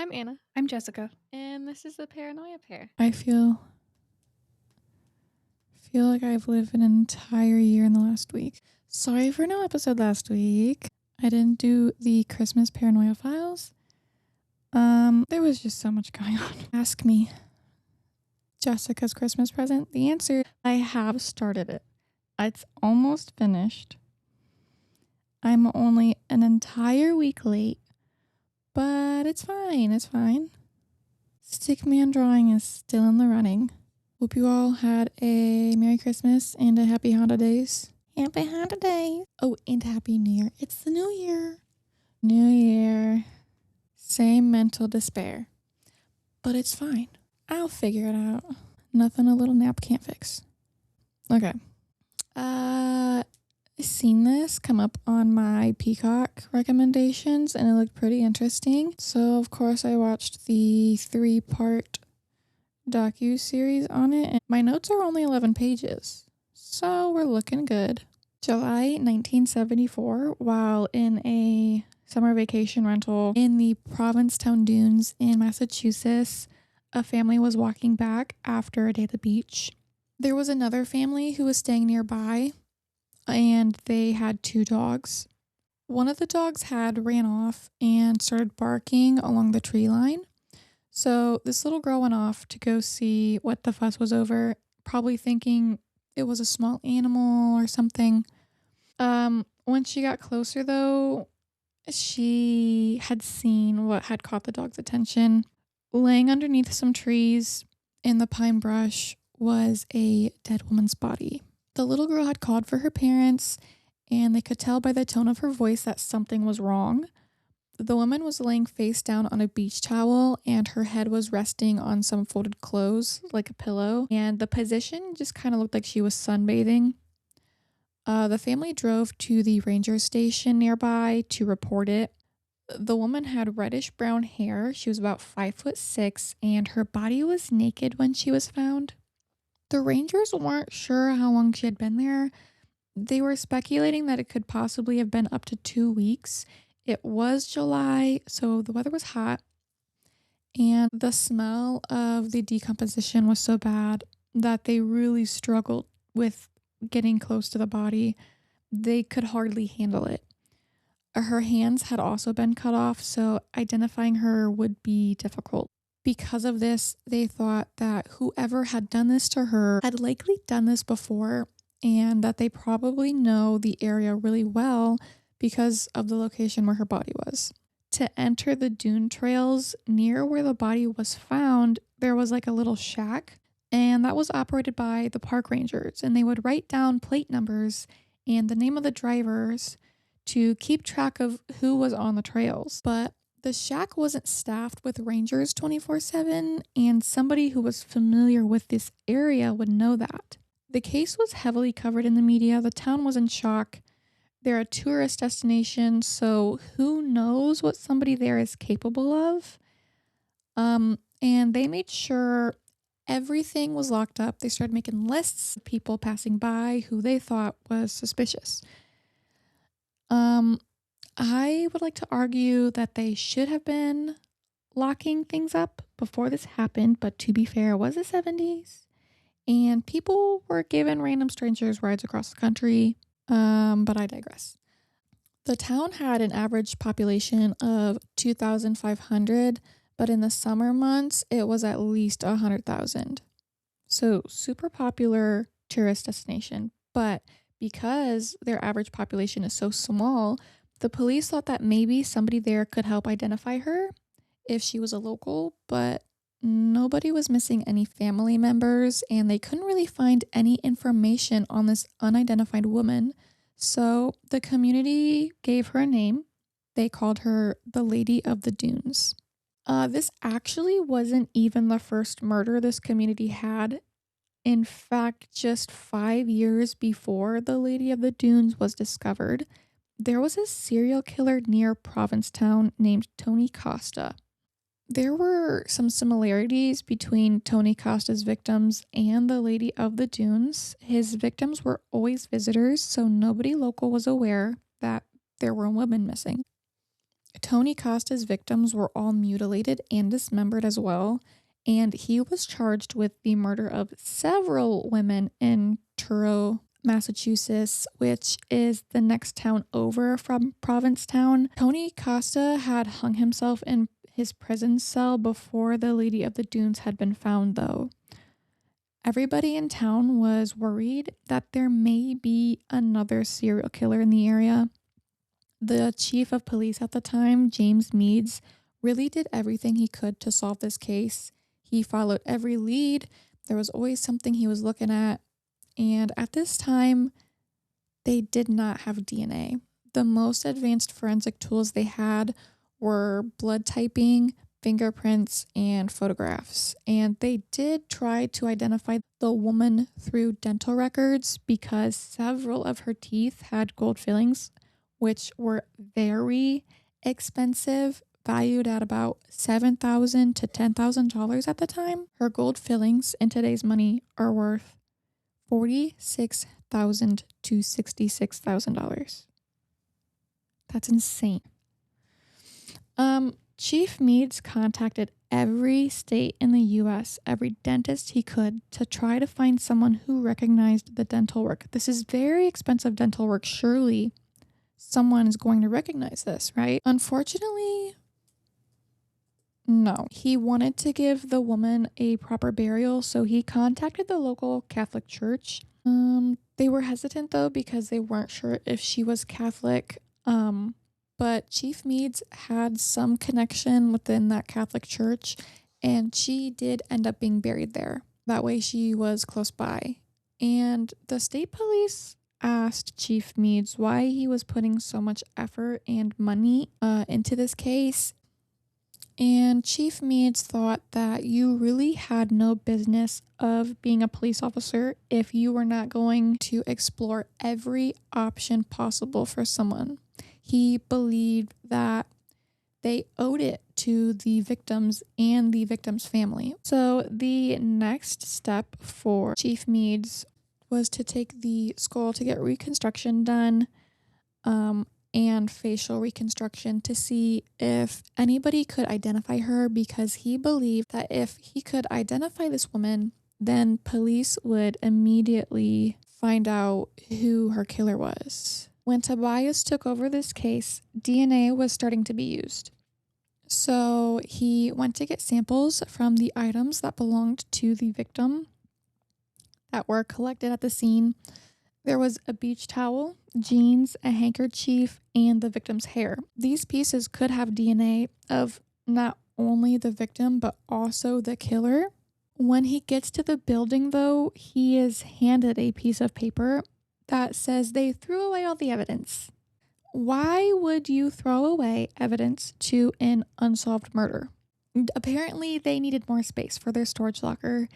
I'm Anna, I'm Jessica. and this is the Paranoia Pair. I feel like I've lived an entire year in the last week. Sorry for no episode last week. I didn't do the Christmas paranoia files. There was just so much going on. Ask me Jessica's Christmas present. The answer, I have started it. It's almost finished. I'm only an entire week late, but it's fine. It's fine. Stickman drawing is still in the running. Hope you all had a Merry Christmas and a Happy Holidays. Happy Holidays. Oh, and Happy New Year. It's the New Year. New Year. Same mental despair. But it's fine. I'll figure it out. Nothing a little nap can't fix. Okay. Seen this come up on my Peacock recommendations and it looked pretty interesting. So of course I watched the 3-part docu-series on it, and my notes are only 11 pages, so we're looking good. July 1974, while in a summer vacation rental in the Provincetown dunes in Massachusetts, a family was walking back after a day at the beach. There was another family who was staying nearby, and they had 2 dogs. One of the dogs had ran off and started barking along the tree line. So this little girl went off to go see what the fuss was over, probably thinking it was a small animal or something. When she got closer though, she had seen what had caught the dog's attention. Laying underneath some trees in the pine brush was a dead woman's body. The little girl had called for her parents, and they could tell by the tone of her voice that something was wrong. The woman was laying face down on a beach towel, and her head was resting on some folded clothes like a pillow, and the position just kind of looked like she was sunbathing. The family drove to the ranger station nearby to report it. The woman had reddish brown hair. She was about 5'6", and her body was naked when she was found. The rangers weren't sure how long she had been there. They were speculating that it could possibly have been up to 2 weeks. It was July, so the weather was hot, and the smell of the decomposition was so bad that they really struggled with getting close to the body. They could hardly handle it. Her hands had also been cut off, so identifying her would be difficult. Because of this, they thought that whoever had done this to her had likely done this before, and that they probably know the area really well because of the location where her body was. To enter the dune trails near where the body was found, there was like a little shack, and that was operated by the park rangers, and they would write down plate numbers and the name of the drivers to keep track of who was on the trails. But the shack wasn't staffed with rangers 24/7, and somebody who was familiar with this area would know that. The case was heavily covered in the media. The town was in shock. They're a tourist destination, so who knows what somebody there is capable of? And they made sure everything was locked up. They started making lists of people passing by who they thought was suspicious. I would like to argue that they should have been locking things up before this happened, but to be fair, it was the 70s, and people were giving random strangers rides across the country, but I digress. The town had an average population of 2,500, but in the summer months, it was at least 100,000. So super popular tourist destination, but because their average population is so small, the police thought that maybe somebody there could help identify her if she was a local, but nobody was missing any family members, and they couldn't really find any information on this unidentified woman. So the community gave her a name. They called her the Lady of the Dunes. This actually wasn't even the first murder this community had. In fact, just 5 years before the Lady of the Dunes was discovered, there was a serial killer near Provincetown named Tony Costa. There were some similarities between Tony Costa's victims and the Lady of the Dunes. His victims were always visitors, so nobody local was aware that there were women missing. Tony Costa's victims were all mutilated and dismembered as well, and he was charged with the murder of several women in Truro, Massachusetts, which is the next town over from Provincetown. Tony Costa had hung himself in his prison cell before the Lady of the Dunes had been found, though. Everybody in town was worried that there may be another serial killer in the area. The chief of police at the time, James Meads, really did everything he could to solve this case. He followed every lead. There was always something he was looking at. And at this time, they did not have DNA. The most advanced forensic tools they had were blood typing, fingerprints, and photographs. And they did try to identify the woman through dental records because several of her teeth had gold fillings, which were very expensive, valued at about $7,000 to $10,000 at the time. Her gold fillings in today's money are worth $46,000 to $66,000. That's insane. Chief Meads contacted every state in the U.S., every dentist he could, to try to find someone who recognized the dental work. This is very expensive dental work. Surely someone is going to recognize this, right? Unfortunately, no. He wanted to give the woman a proper burial, so he contacted the local Catholic church. They were hesitant though because they weren't sure if she was Catholic. But Chief Meads had some connection within that Catholic church, and she did end up being buried there. That way she was close by. And the state police asked Chief Meads why he was putting so much effort and money into this case. And Chief Meads thought that you really had no business of being a police officer if you were not going to explore every option possible for someone. He believed that they owed it to the victims and the victim's family. So the next step for Chief Meads was to take the skull to get reconstruction done, and facial reconstruction to see if anybody could identify her, because he believed that if he could identify this woman, then police would immediately find out who her killer was. When Tobias took over this case, DNA was starting to be used. So he went to get samples from the items that belonged to the victim that were collected at the scene. There was a beach towel, jeans, a handkerchief, and the victim's hair. These pieces could have DNA of not only the victim, but also the killer. When he gets to the building, though, he is handed a piece of paper that says they threw away all the evidence. Why would you throw away evidence to an unsolved murder? Apparently, they needed more space for their storage locker.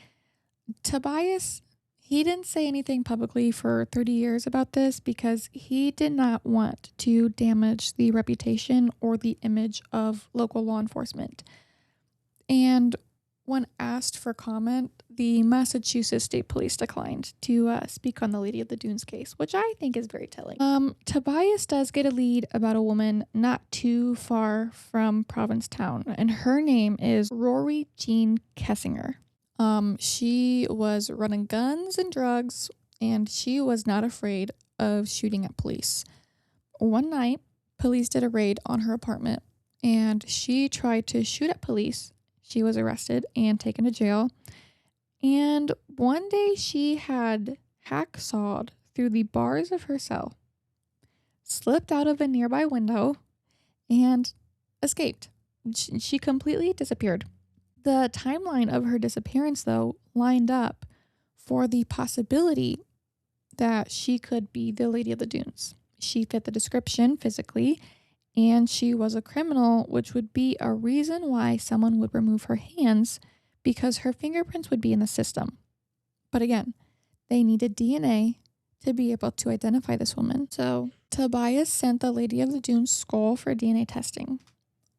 Tobias, he didn't say anything publicly for 30 years about this because he did not want to damage the reputation or the image of local law enforcement. And when asked for comment, the Massachusetts State Police declined to speak on the Lady of the Dunes case, which I think is very telling. Tobias does get a lead about a woman not too far from Provincetown, and her name is Rory Jean Kessinger. She was running guns and drugs, and she was not afraid of shooting at police. One night, police did a raid on her apartment, and she tried to shoot at police. She was arrested and taken to jail. And one day she had hacksawed through the bars of her cell, slipped out of a nearby window, and escaped. She completely disappeared. The timeline of her disappearance, though, lined up for the possibility that she could be the Lady of the Dunes. She fit the description physically, and she was a criminal, which would be a reason why someone would remove her hands, because her fingerprints would be in the system. But again, they needed DNA to be able to identify this woman. So Tobias sent the Lady of the Dunes skull for DNA testing.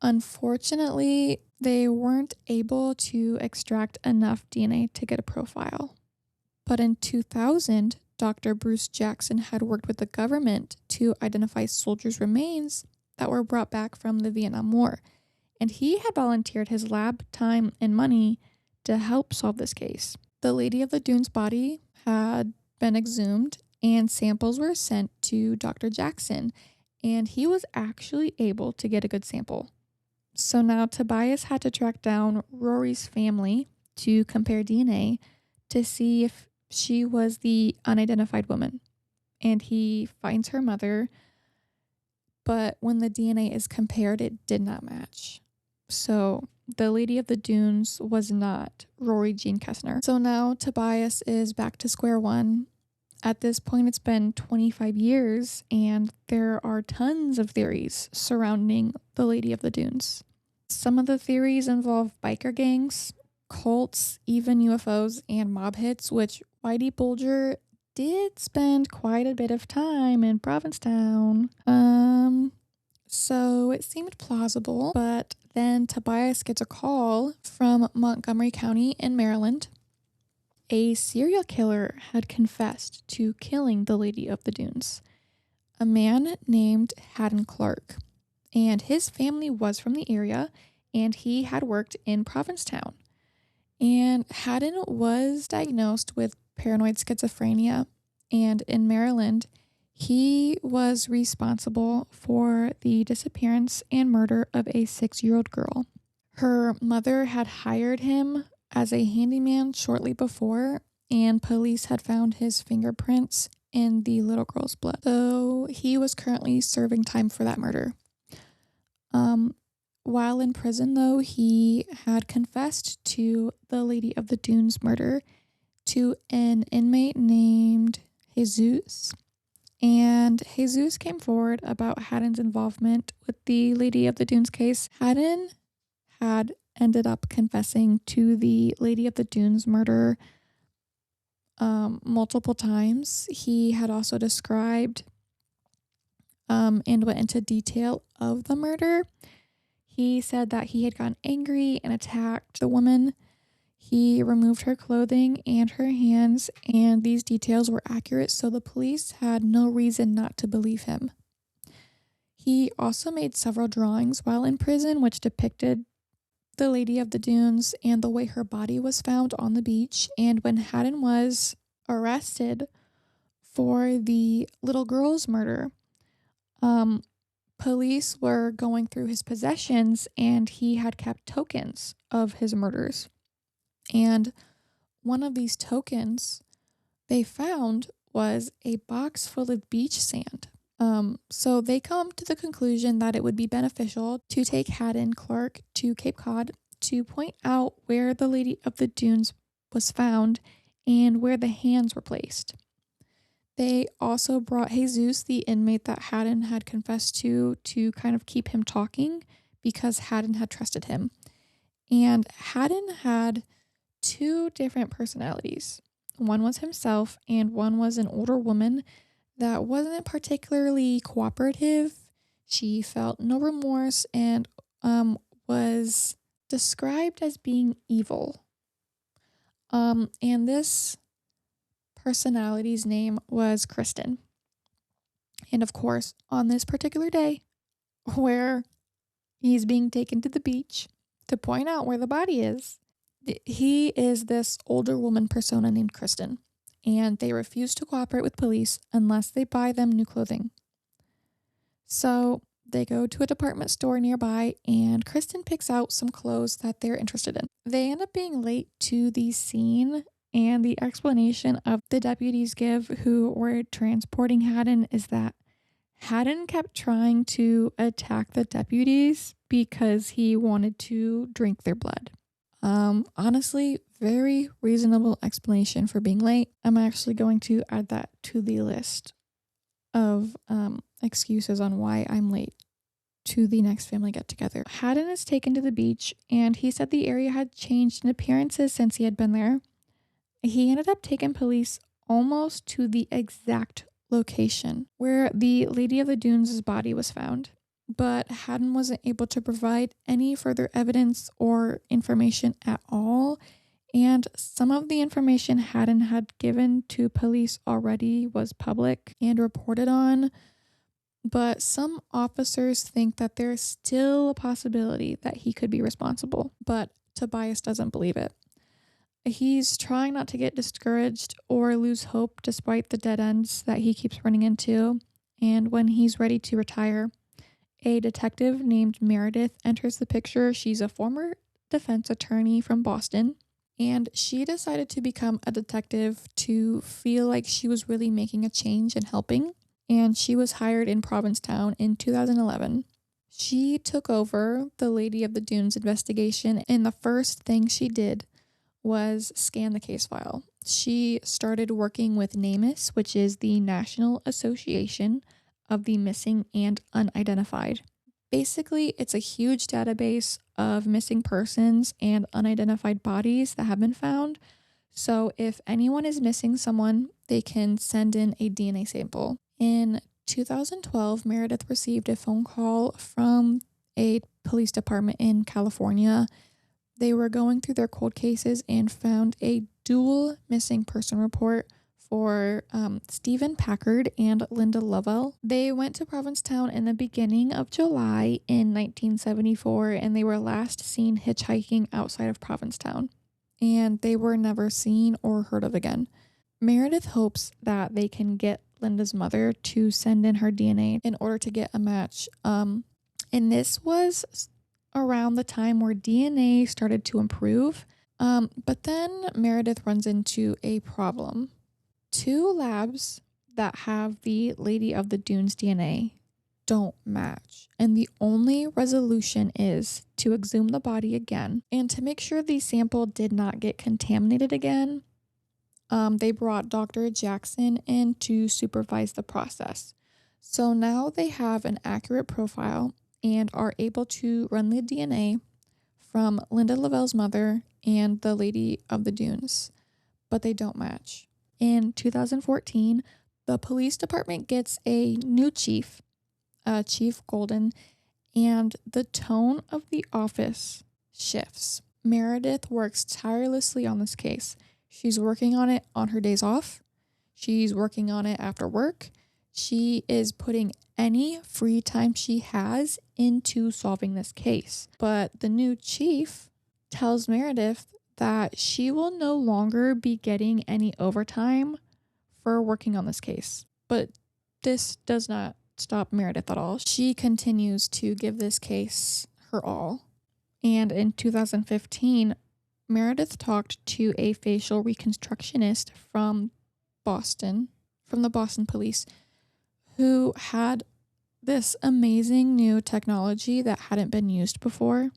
Unfortunately, they weren't able to extract enough DNA to get a profile. But in 2000, Dr. Bruce Jackson had worked with the government to identify soldiers' remains that were brought back from the Vietnam War, and he had volunteered his lab time and money to help solve this case. The Lady of the Dunes body had been exhumed, and samples were sent to Dr. Jackson, and he was actually able to get a good sample. So now Tobias had to track down Rory's family to compare DNA to see if she was the unidentified woman. And he finds her mother, but when the DNA is compared, it did not match. So the Lady of the Dunes was not Rory Jean Kessner. So now Tobias is back to square one. At this point, it's been 25 years, and there are tons of theories surrounding the Lady of the Dunes. Some of the theories involve biker gangs, cults, even UFOs, and mob hits, which Whitey Bulger did spend quite a bit of time in Provincetown. So it seemed plausible, but then Tobias gets a call from Montgomery County in Maryland. A serial killer had confessed to killing the Lady of the Dunes, a man named Haddon Clark, and his family was from the area, and he had worked in Provincetown. And Haddon was diagnosed with paranoid schizophrenia, and in Maryland, he was responsible for the disappearance and murder of a 6-year-old girl. Her mother had hired him as a handyman shortly before, and police had found his fingerprints in the little girl's blood. So he was currently serving time for that murder. While in prison, though, he had confessed to the Lady of the Dunes murder to an inmate named Jesus. And Jesus came forward about Haddon's involvement with the Lady of the Dunes case. Haddon had ended up confessing to the Lady of the Dunes murder multiple times. He had also described and went into detail of the murder. He said that he had gotten angry and attacked the woman. He removed her clothing and her hands, and these details were accurate, so the police had no reason not to believe him. He also made several drawings while in prison, which depicted the Lady of the Dunes and the way her body was found on the beach. And when Haddon was arrested for the little girl's murder, police were going through his possessions, and he had kept tokens of his murders. And one of these tokens they found was a box full of beach sand. So they come to the conclusion that it would be beneficial to take Haddon Clark to Cape Cod to point out where the Lady of the Dunes was found and where the hands were placed. They also brought Jesus, the inmate that Haddon had confessed to kind of keep him talking because Haddon had trusted him. And Haddon had 2 different personalities. One was himself, and one was an older woman that wasn't particularly cooperative. She felt no remorse and was described as being evil. And this personality's name was Kristen. And of course, on this particular day, where he's being taken to the beach to point out where the body is, he is this older woman persona named Kristen, and they refuse to cooperate with police unless they buy them new clothing. So they go to a department store nearby, and Kristen picks out some clothes that they're interested in. They end up being late to the scene, and the explanation of the deputies give who were transporting Haddon is that Haddon kept trying to attack the deputies because he wanted to drink their blood. Honestly, very reasonable explanation for being late. I'm actually going to add that to the list of excuses on why I'm late to the next family get together. Haddon is taken to the beach, and he said the area had changed in appearances since he had been there. He ended up taking police almost to the exact location where the Lady of the Dunes' body was found. But Haddon wasn't able to provide any further evidence or information at all, and some of the information Haddon had given to police already was public and reported on, but some officers think that there's still a possibility that he could be responsible, but Tobias doesn't believe it. He's trying not to get discouraged or lose hope despite the dead ends that he keeps running into. And when he's ready to retire, a detective named Meredith enters the picture. She's a former defense attorney from Boston, and she decided to become a detective to feel like she was really making a change and helping. And she was hired in Provincetown in 2011. She took over the Lady of the Dunes investigation, and the first thing she did was scan the case file. She started working with NamUs, which is the National Association of the Missing and Unidentified. Basically, it's a huge database of missing persons and unidentified bodies that have been found. So if anyone is missing someone, they can send in a DNA sample. In 2012, Meredith received a phone call from a police department in California. They were going through their cold cases and found a dual missing person report for Stephen Packard and Linda Lovell. They went to Provincetown in the beginning of July in 1974, and they were last seen hitchhiking outside of Provincetown, and they were never seen or heard of again. Meredith hopes that they can get Linda's mother to send in her DNA in order to get a match. And this was around the time where DNA started to improve. But then Meredith runs into a problem. Two labs that have the Lady of the Dunes DNA don't match. And the only resolution is to exhume the body again. And to make sure the sample did not get contaminated again, they brought Dr. Jackson in to supervise the process. So now they have an accurate profile and are able to run the DNA from Linda Lovell's mother and the Lady of the Dunes, but they don't match. In 2014, the police department gets a new chief, Chief Golden, and the tone of the office shifts. Meredith works tirelessly on this case. She's working on it on her days off. She's working on it after work. She is putting any free time she has into solving this case. But the new chief tells Meredith that she will no longer be getting any overtime for working on this case. But this does not stop Meredith at all. She continues to give this case her all. And in 2015, Meredith talked to a facial reconstructionist from the Boston police, who had this amazing new technology that hadn't been used before.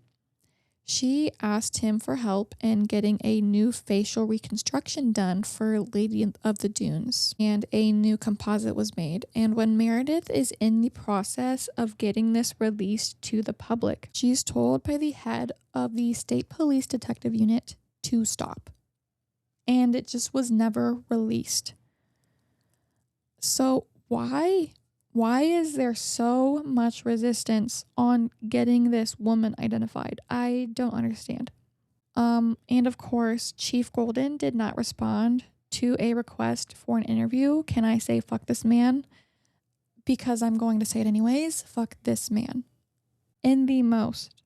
She asked him for help in getting a new facial reconstruction done for Lady of the Dunes, and a new composite was made. And when Meredith is in the process of getting this released to the public, she's told by the head of the State Police Detective Unit to stop. And it just was never released. So why is there so much resistance on getting this woman identified? I don't understand. And of course, Chief Golden did not respond to a request for an interview. Can I say fuck this man? Because I'm going to say it anyways. Fuck this man. In the most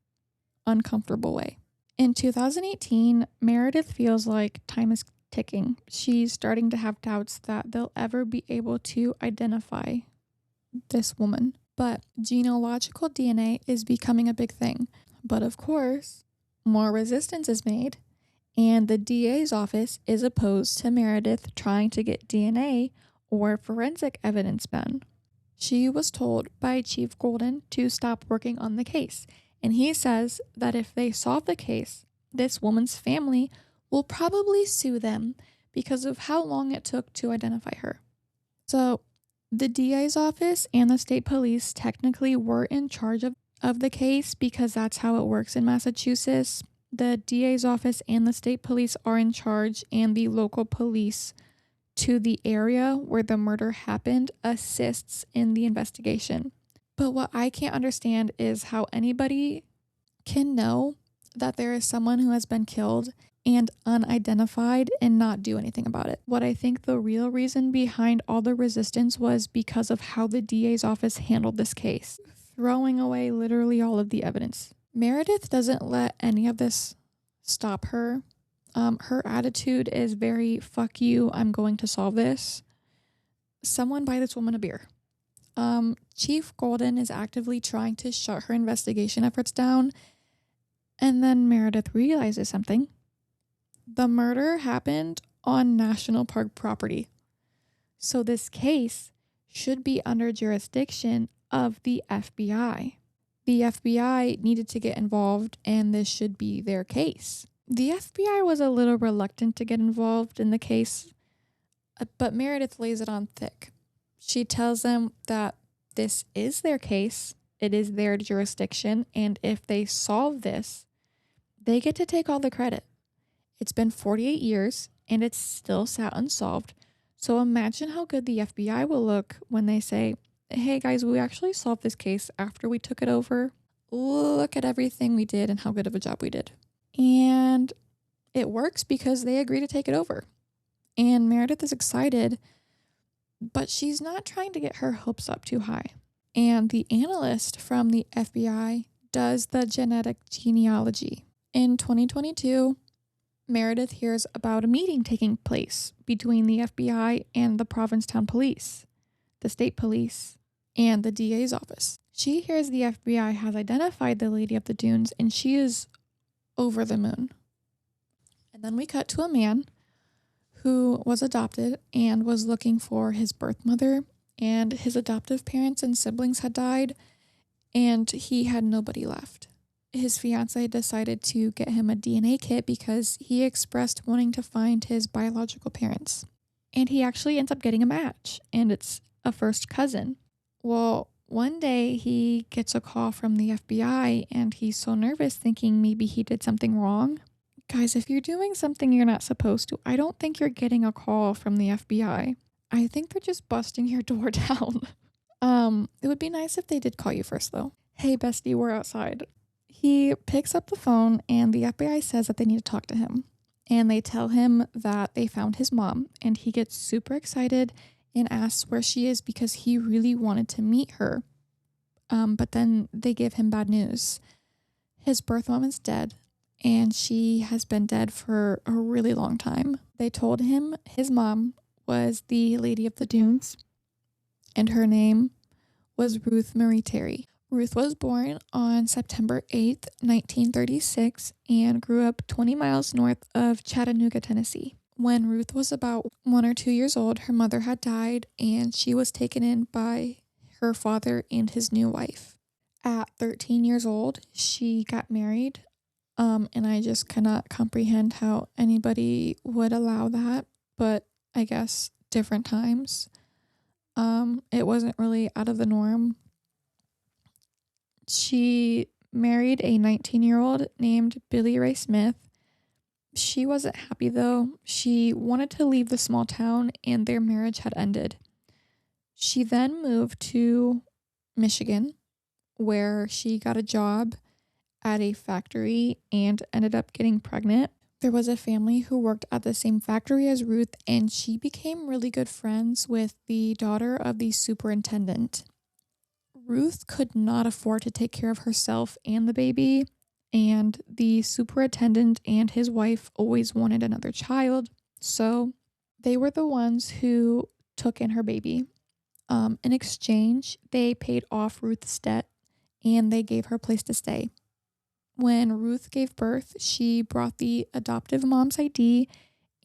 uncomfortable way. In 2018, Meredith feels like time is ticking. She's starting to have doubts that they'll ever be able to identify this woman. But genealogical DNA is becoming a big thing. But of course, more resistance is made, and the DA's office is opposed to Meredith trying to get DNA or forensic evidence done. She was told by Chief Golden to stop working on the case, and he says that if they solve the case, this woman's family will probably sue them because of how long it took to identify her. So the DA's office and the state police technically were in charge of the case because that's how it works in Massachusetts. The DA's office and the state police are in charge, and the local police to the area where the murder happened assists in the investigation. But what I can't understand is how anybody can know that there is someone who has been killed and unidentified and not do anything about it. What I think the real reason behind all the resistance was because of how the DA's office handled this case, throwing away literally all of the evidence. Meredith doesn't let any of this stop her. Her attitude is very, fuck you, I'm going to solve this. Someone buy this woman a beer. Chief Golden is actively trying to shut her investigation efforts down, and then Meredith realizes something. The murder happened on national park property. So this case should be under jurisdiction of the FBI. The FBI needed to get involved, and this should be their case. The FBI was a little reluctant to get involved in the case, but Meredith lays it on thick. She tells them that this is their case, it is their jurisdiction, and if they solve this, they get to take all the credit. It's been 48 years, and it's still sat unsolved, so imagine how good the FBI will look when they say, hey guys, we actually solved this case after we took it over. Look at everything we did and how good of a job we did. And it works because they agree to take it over. And Meredith is excited, but she's not trying to get her hopes up too high. And the analyst from the FBI does the genetic genealogy. In 2022, Meredith hears about a meeting taking place between the FBI and the Provincetown police, the state police, and the DA's office. She hears the FBI has identified the Lady of the Dunes, and she is over the moon. And then we cut to a man who was adopted and was looking for his birth mother, and his adoptive parents and siblings had died, and he had nobody left. His fiance decided to get him a DNA kit because he expressed wanting to find his biological parents. And he actually ends up getting a match, and it's a first cousin. Well, one day he gets a call from the FBI, and he's so nervous thinking maybe he did something wrong. Guys, if you're doing something you're not supposed to, I don't think you're getting a call from the FBI. I think they're just busting your door down. It would be nice if they did call you first, though. Hey, bestie, we're outside. He picks up the phone, and the FBI says that they need to talk to him. And they tell him that they found his mom, and he gets super excited and asks where she is because he really wanted to meet her. But then they give him bad news. His birth mom is dead, and she has been dead for a really long time. They told him his mom was the Lady of the Dunes, and her name was Ruth Marie Terry. Ruth was born on September 8th, 1936, and grew up 20 miles north of Chattanooga, Tennessee. When Ruth was about 1 or 2 years old, her mother had died, and she was taken in by her father and his new wife. At 13 years old, she got married, and I just cannot comprehend how anybody would allow that, but I guess different times. It wasn't really out of the norm. She married a 19-year-old named Billy Ray Smith. She wasn't happy though. She wanted to leave the small town, and their marriage had ended. She then moved to Michigan, where she got a job at a factory and ended up getting pregnant. There was a family who worked at the same factory as Ruth, and she became really good friends with the daughter of the superintendent. Ruth could not afford to take care of herself and the baby, and the superintendent and his wife always wanted another child, so they were the ones who took in her baby. In exchange, they paid off Ruth's debt, and they gave her a place to stay. When Ruth gave birth, she brought the adoptive mom's ID,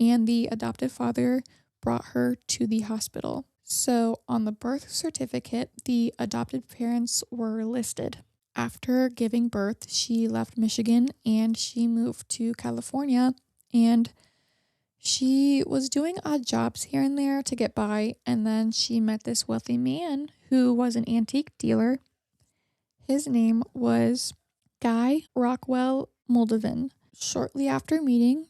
and the adoptive father brought her to the hospital. So on the birth certificate, the adopted parents were listed. After giving birth, she left Michigan and she moved to California, and she was doing odd jobs here and there to get by, and then she met this wealthy man who was an antique dealer. His name was Guy Rockwell Moldovan. Shortly after meeting,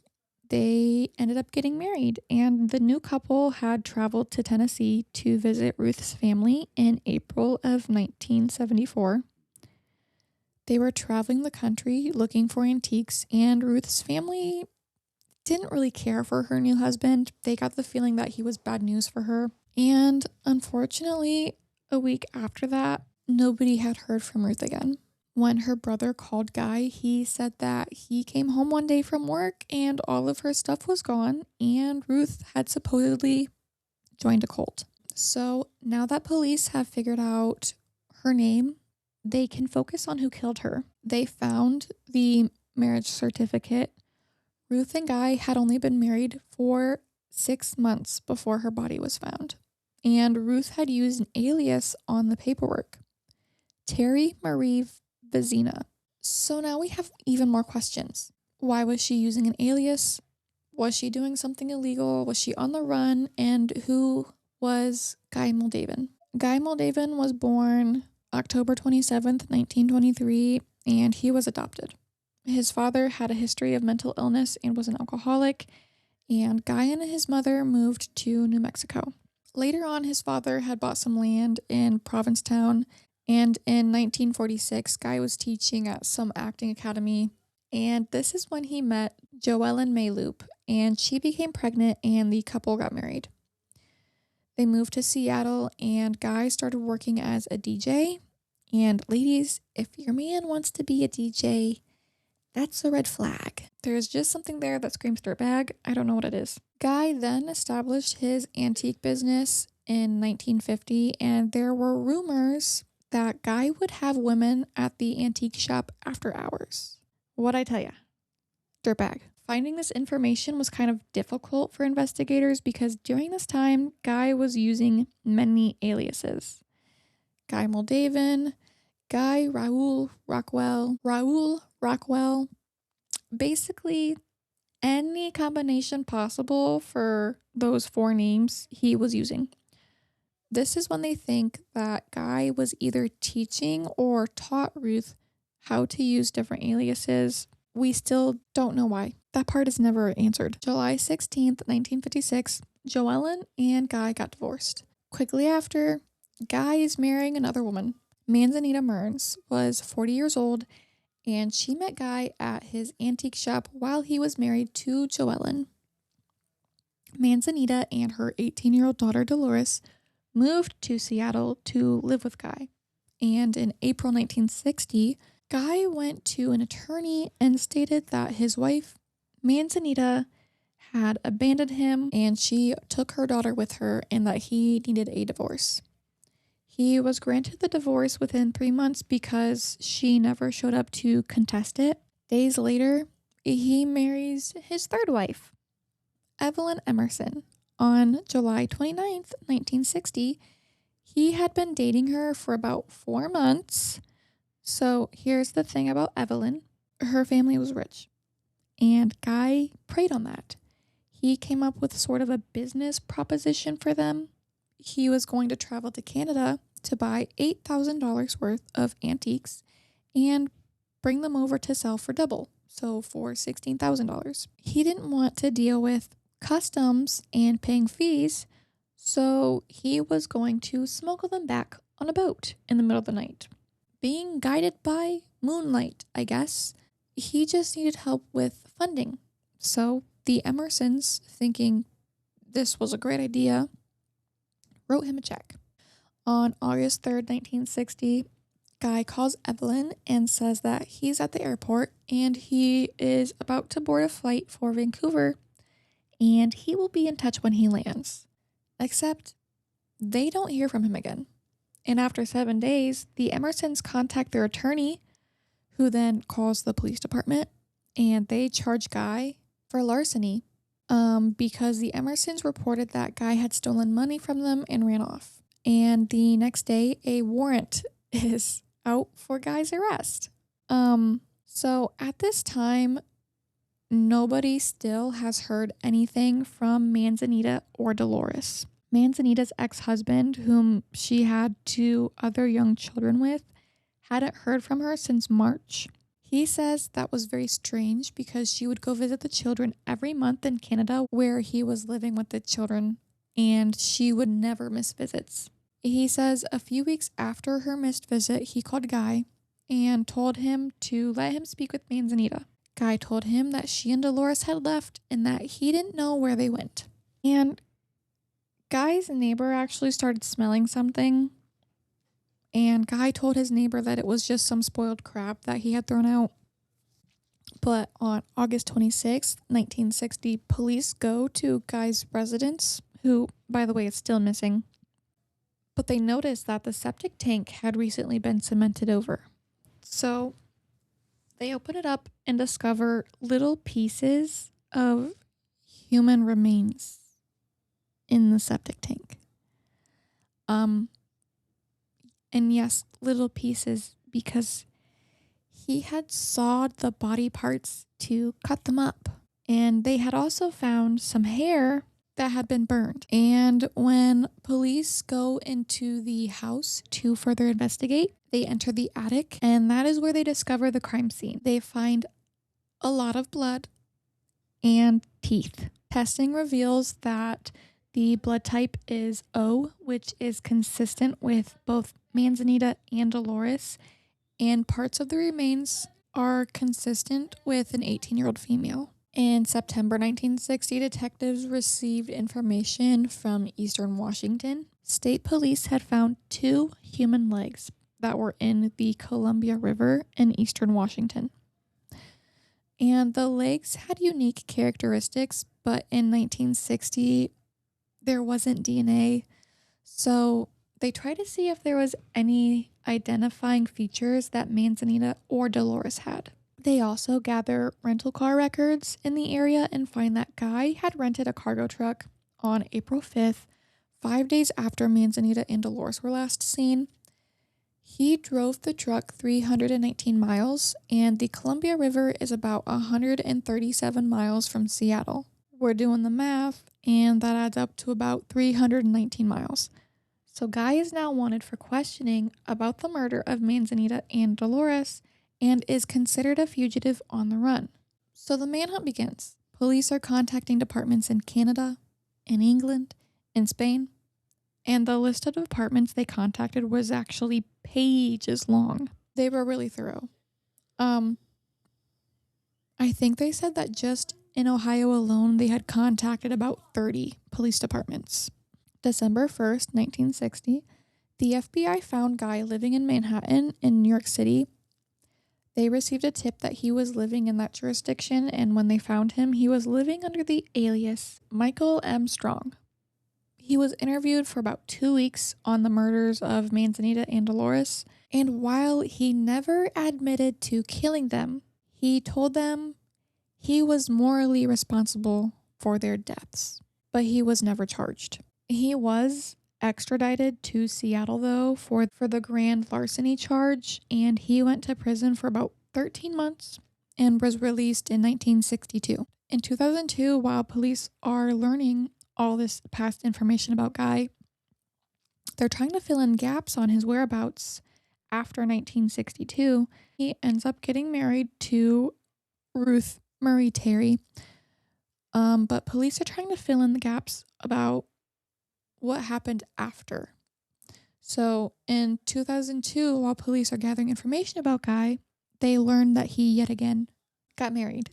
they ended up getting married, and the new couple had traveled to Tennessee to visit Ruth's family in April of 1974. They were traveling the country looking for antiques, and Ruth's family didn't really care for her new husband. They got the feeling that he was bad news for her. And unfortunately, a week after that, nobody had heard from Ruth again. When her brother called Guy, he said that he came home one day from work and all of her stuff was gone, and Ruth had supposedly joined a cult. So now that police have figured out her name, they can focus on who killed her. They found the marriage certificate. Ruth and Guy had only been married for 6 months before her body was found, and Ruth had used an alias on the paperwork, Terry Marie Vizina. So now we have even more questions. Why was she using an alias? Was she doing something illegal? Was she on the run? And who was Guy Moldavin? Guy Moldavin was born October 27th, 1923, and he was adopted. His father had a history of mental illness and was an alcoholic, and Guy and his mother moved to New Mexico. Later on, his father had bought some land in Provincetown, and in 1946, Guy was teaching at some acting academy, and this is when he met Joellen Mayloop, and she became pregnant, and the couple got married. They moved to Seattle, and Guy started working as a DJ. And ladies, if your man wants to be a DJ, that's a red flag. There's just something there that screams dirtbag. I don't know what it is. Guy then established his antique business in 1950, and there were rumors that Guy would have women at the antique shop after hours. What'd I tell ya? Dirtbag. Finding this information was kind of difficult for investigators because during this time, Guy was using many aliases. Guy Moldavin, Guy Raoul Rockwell, basically any combination possible for those 4 names he was using. This is when they think that Guy was either teaching or taught Ruth how to use different aliases. We still don't know why. That part is never answered. July 16th, 1956, Joellen and Guy got divorced. Quickly after, Guy is marrying another woman. Manzanita Mearns was 40 years old, and she met Guy at his antique shop while he was married to Joellen. Manzanita and her 18-year-old daughter Dolores moved to Seattle to live with Guy. And in April 1960, Guy went to an attorney and stated that his wife, Manzanita, had abandoned him and she took her daughter with her and that he needed a divorce. He was granted the divorce within 3 months because she never showed up to contest it. Days later, he marries his third wife, Evelyn Emerson. On July 29th, 1960, he had been dating her for about 4 months. So here's the thing about Evelyn. Her family was rich, and Guy preyed on that. He came up with sort of a business proposition for them. He was going to travel to Canada to buy $8,000 worth of antiques and bring them over to sell for double, so for $16,000. He didn't want to deal with customs and paying fees, so he was going to smuggle them back on a boat in the middle of the night. Being guided by moonlight, I guess, he just needed help with funding. So the Emersons, thinking this was a great idea, wrote him a check. On August 3rd, 1960, Guy calls Evelyn and says that he's at the airport and he is about to board a flight for Vancouver and he will be in touch when he lands. Except they don't hear from him again. And after 7 days, the Emersons contact their attorney, who then calls the police department, and they charge Guy for larceny because the Emersons reported that Guy had stolen money from them and ran off. And the next day, a warrant is out for Guy's arrest. So at this time, nobody still has heard anything from Manzanita or Dolores. Manzanita's ex-husband, whom she had 2 other young children with, hadn't heard from her since March. He says that was very strange because she would go visit the children every month in Canada where he was living with the children, and she would never miss visits. He says a few weeks after her missed visit, he called Guy and told him to let him speak with Manzanita. Guy told him that she and Dolores had left and that he didn't know where they went. And Guy's neighbor actually started smelling something, and Guy told his neighbor that it was just some spoiled crap that he had thrown out. But on August 26th, 1960, police go to Guy's residence, who, by the way, is still missing. But they noticed that the septic tank had recently been cemented over. So they open it up and discover little pieces of human remains in the septic tank. And yes, little pieces, because he had sawed the body parts to cut them up. And they had also found some hair that had been burned. And when police go into the house to further investigate, they enter the attic, and that is where they discover the crime scene. They find a lot of blood and teeth. Testing reveals that the blood type is O, which is consistent with both Manzanita and Dolores, and parts of the remains are consistent with an 18-year-old female. In September 1960, detectives received information from Eastern Washington. State police had found 2 human legs that were in the Columbia River in Eastern Washington. And the legs had unique characteristics, but in 1960, there wasn't DNA. So they tried to see if there was any identifying features that Manzanita or Dolores had. They also gather rental car records in the area and find that Guy had rented a cargo truck on April 5th, 5 days after Manzanita and Dolores were last seen. He drove the truck 319 miles, and the Columbia River is about 137 miles from Seattle. We're doing the math, and that adds up to about 319 miles. So Guy is now wanted for questioning about the murder of Manzanita and Dolores and is considered a fugitive on the run. So the manhunt begins. Police are contacting departments in Canada, in England, in Spain, and the list of departments they contacted was actually pages long. They were really thorough. I think they said that just in Ohio alone, they had contacted about 30 police departments. December 1st, 1960, the FBI found Guy living in Manhattan in New York City. They received a tip that he was living in that jurisdiction, and when they found him, he was living under the alias Michael M. Strong. He was interviewed for about 2 weeks on the murders of Manzanita and Dolores, and while he never admitted to killing them, he told them he was morally responsible for their deaths, but he was never charged. He was extradited to Seattle, though, for the grand larceny charge, and he went to prison for about 13 months and was released in 1962. In 2002, while police are learning all this past information about Guy, they're trying to fill in gaps on his whereabouts after 1962. He ends up getting married to Ruth Marie Terry, but police are trying to fill in the gaps about what happened after. So in 2002, while police are gathering information about Guy, they learned that he yet again got married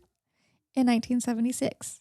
in 1976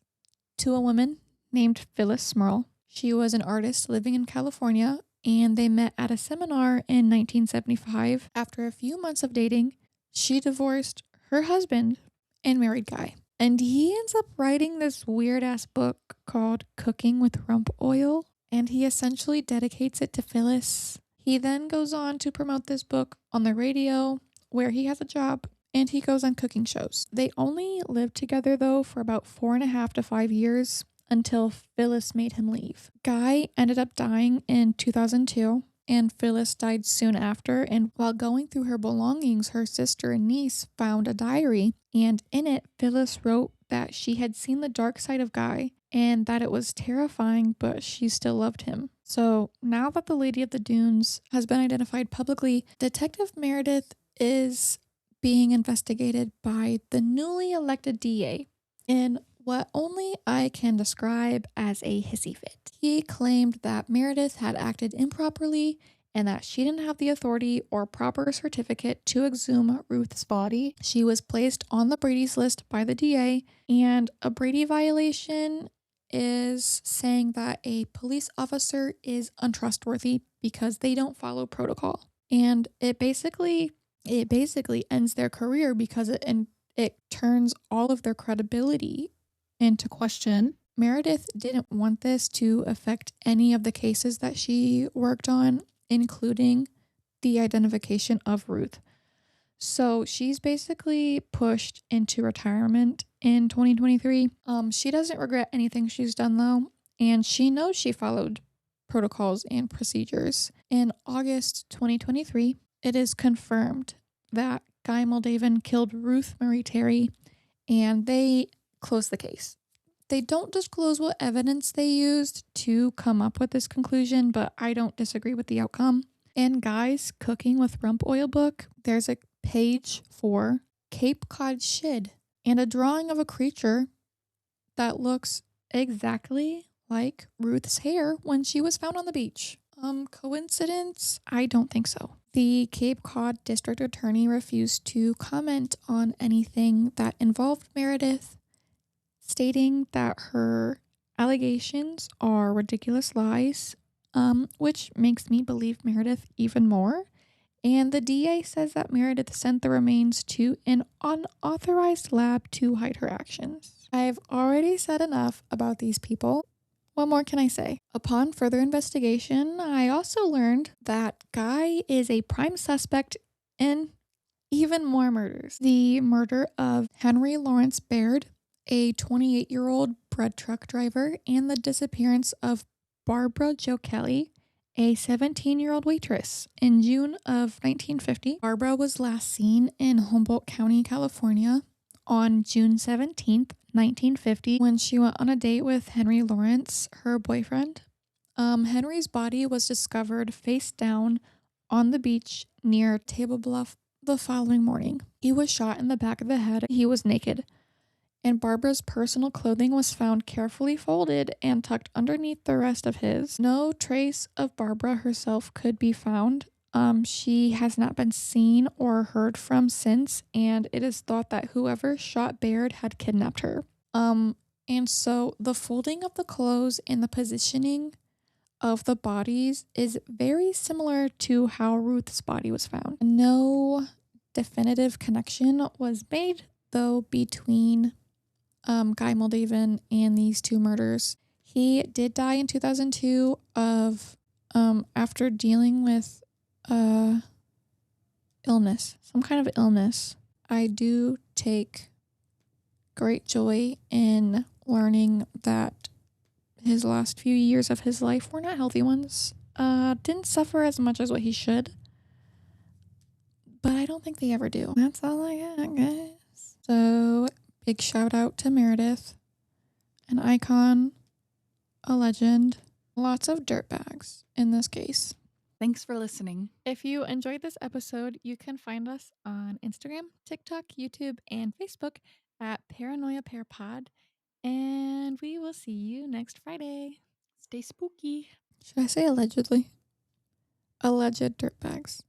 to a woman named Phyllis Smurl. She was an artist living in California, and they met at a seminar in 1975. After a few months of dating, she divorced her husband and married Guy. And he ends up writing this weird-ass book called Cooking with Rump Oil, and he essentially dedicates it to Phyllis. He then goes on to promote this book on the radio, where he has a job, and he goes on cooking shows. They only lived together, though, for about 4.5 to 5 years until Phyllis made him leave. Guy ended up dying in 2002, and Phyllis died soon after, and while going through her belongings, her sister and niece found a diary, and in it, Phyllis wrote that she had seen the dark side of Guy and that it was terrifying, but she still loved him. So now that the Lady of the Dunes has been identified publicly, Detective Meredith is being investigated by the newly elected DA in what only I can describe as a hissy fit. He claimed that Meredith had acted improperly and that she didn't have the authority or proper certificate to exhume Ruth's body. She was placed on the Brady's list by the DA, and a Brady violation is saying that a police officer is untrustworthy because they don't follow protocol. And it basically ends their career because it turns all of their credibility into question. Meredith didn't want this to affect any of the cases that she worked on, including the identification of Ruth. So she's basically pushed into retirement in 2023. She doesn't regret anything she's done though, and she knows she followed protocols and procedures. In August 2023, it is confirmed that Guy Moldavan killed Ruth Marie Terry, and they closed the case. They don't disclose what evidence they used to come up with this conclusion, but I don't disagree with the outcome. In Guy's Cooking with Rump Oil book, there's a page for Cape Cod shid and a drawing of a creature that looks exactly like Ruth's hair when she was found on the beach. Coincidence? I don't think so. The Cape Cod District Attorney refused to comment on anything that involved Meredith, stating that her allegations are ridiculous lies, which makes me believe Meredith even more. And the DA says that Meredith sent the remains to an unauthorized lab to hide her actions. I've already said enough about these people. What more can I say? Upon further investigation, I also learned that Guy is a prime suspect in even more murders. The murder of Henry Lawrence Baird, a 28-year-old bread truck driver, and the disappearance of Barbara Jo Kelly, a 17-year-old waitress. In June of 1950, Barbara was last seen in Humboldt County, California on June 17th, 1950, when she went on a date with Henry Lawrence, her boyfriend. Henry's body was discovered face down on the beach near Table Bluff the following morning. He was shot in the back of the head. He was naked. And Barbara's personal clothing was found carefully folded and tucked underneath the rest of his. No trace of Barbara herself could be found. She has not been seen or heard from since, and it is thought that whoever shot Baird had kidnapped her. And so the folding of the clothes and the positioning of the bodies is very similar to how Ruth's body was found. No definitive connection was made, though, between Guy Moldavan and these two murders. He did die in 2002 of after dealing with illness, some kind of illness. I do take great joy in learning that his last few years of his life were not healthy ones. Didn't suffer as much as what he should, but I don't think they ever do. That's all I got, guys. So, big shout out to Meredith, an icon, a legend, lots of dirtbags in this case. Thanks for listening. If you enjoyed this episode, you can find us on Instagram, TikTok, YouTube, and Facebook at Paranoia Pair Pod. And we will see you next Friday. Stay spooky. Should I say allegedly? Alleged dirtbags.